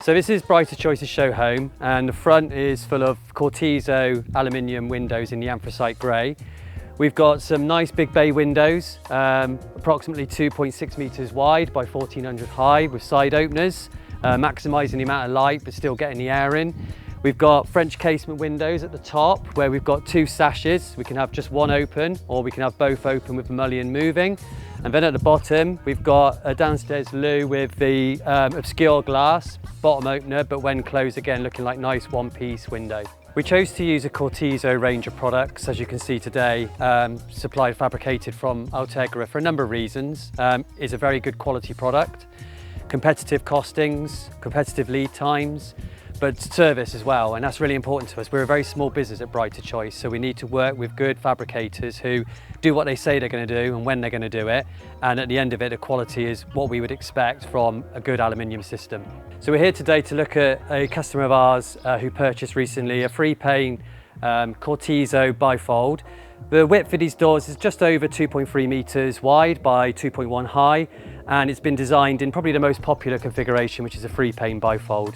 So this is Brighter Choice's show home, and the front is full of Cortizo Aluminium windows in the anthracite grey. We've got some nice big bay windows, approximately 2.6 metres wide by 1400 high with side openers, maximising the amount of light but still getting the air in. We've got French casement windows at the top where we've got two sashes. We can have just one open or we can have both open with the mullion moving. And then at the bottom, we've got a downstairs loo with the obscure glass, bottom opener, but when closed again, looking like nice one-piece window. We chose to use a Cortizo range of products, as you can see today, supplied fabricated from Altegra for a number of reasons. It's a very good quality product, competitive costings, competitive lead times, but service as well, and that's really important to us. We're a very small business at Brighter Choice, so we need to work with good fabricators who do what they say they're going to do and when they're going to do it, and at the end of it, the quality is what we would expect from a good aluminium system. So we're here today to look at a customer of ours who purchased recently a free pane Cortizo bifold. The width for these doors is just over 2.3 metres wide by 2.1 high, and it's been designed in probably the most popular configuration, which is a free pane bifold.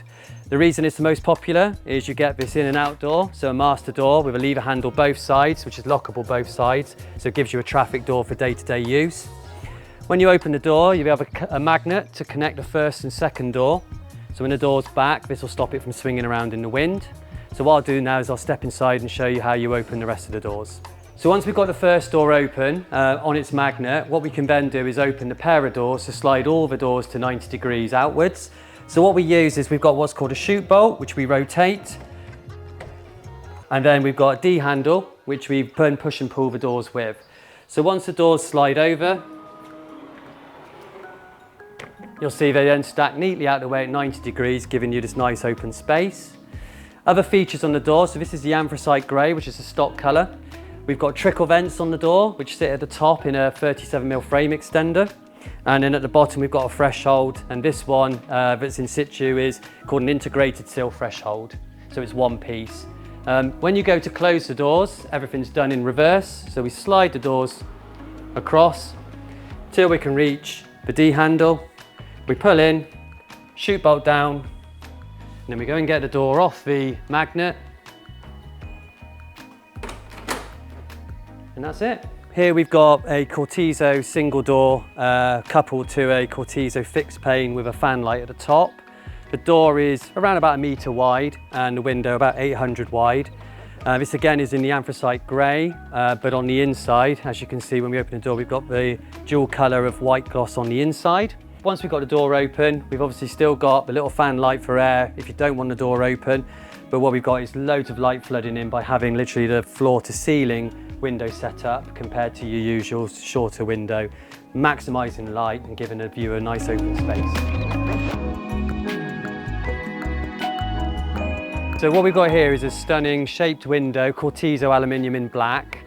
The reason it's the most popular is you get this in and out door, so a master door with a lever handle both sides, which is lockable both sides, so it gives you a traffic door for day-to-day use. When you open the door, you have a magnet to connect the first and second door. So when the door's back, this will stop it from swinging around in the wind. So what I'll do now is I'll step inside and show you how you open the rest of the doors. So once we've got the first door open on its magnet, what we can then do is open the pair of doors to slide all the doors to 90 degrees outwards. So what we use is we've got what's called a chute bolt, which we rotate. And then we've got a D handle, which we push and pull the doors with. So once the doors slide over, you'll see they then stack neatly out the way at 90 degrees, giving you this nice open space. Other features on the door, so this is the anthracite grey, which is a stock colour. We've got trickle vents on the door, which sit at the top in a 37mm frame extender. And then at the bottom we've got a threshold, and this one that's in situ is called an integrated sill threshold, so it's one piece. When you go to close the doors, everything's done in reverse, so we slide the doors across till we can reach the D handle. We pull in, chute bolt down, and then we go and get the door off the magnet, and that's it. Here we've got a Cortizo single door coupled to a Cortizo fixed pane with a fan light at the top. The door is around about 1 metre wide and the window about 800 wide. This again is in the anthracite grey, but on the inside, as you can see when we open the door, we've got the dual colour of white gloss on the inside. Once we've got the door open, we've obviously still got the little fan light for air if you don't want the door open, but what we've got is loads of light flooding in by having literally the floor to ceiling window set up compared to your usual shorter window, maximising light and giving the viewer a nice open space. So what we've got here is a stunning shaped window, Cortizo Aluminium in black.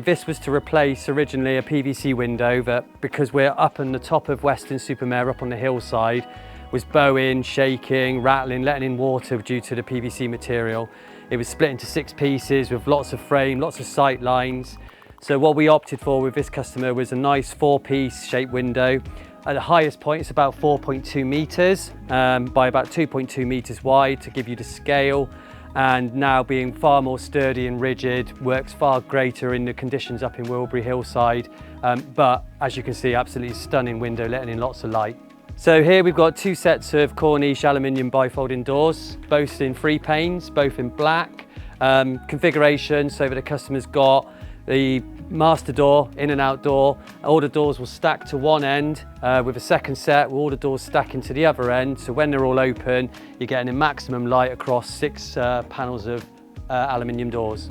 This was to replace originally a PVC window that, because we're up on the top of Weston-super-Mare, up on the hillside, was bowing, shaking, rattling, letting in water due to the PVC material. It was split into 6 pieces with lots of frame, lots of sight lines. So what we opted for with this customer was a nice 4-piece shaped window. At the highest point, it's about 4.2 metres by about 2.2 metres wide to give you the scale. And now being far more sturdy and rigid, works far greater in the conditions up in Wilbury hillside. But as you can see, absolutely stunning window, letting in lots of light. So here we've got 2 sets of Corniche aluminium bifolding doors, both in free panes, both in black. Configuration so that the customer's got the master door, in and out door. All the doors will stack to one end with a second set with all the doors stacking to the other end. So when they're all open, you're getting a maximum light across 6 panels of aluminium doors.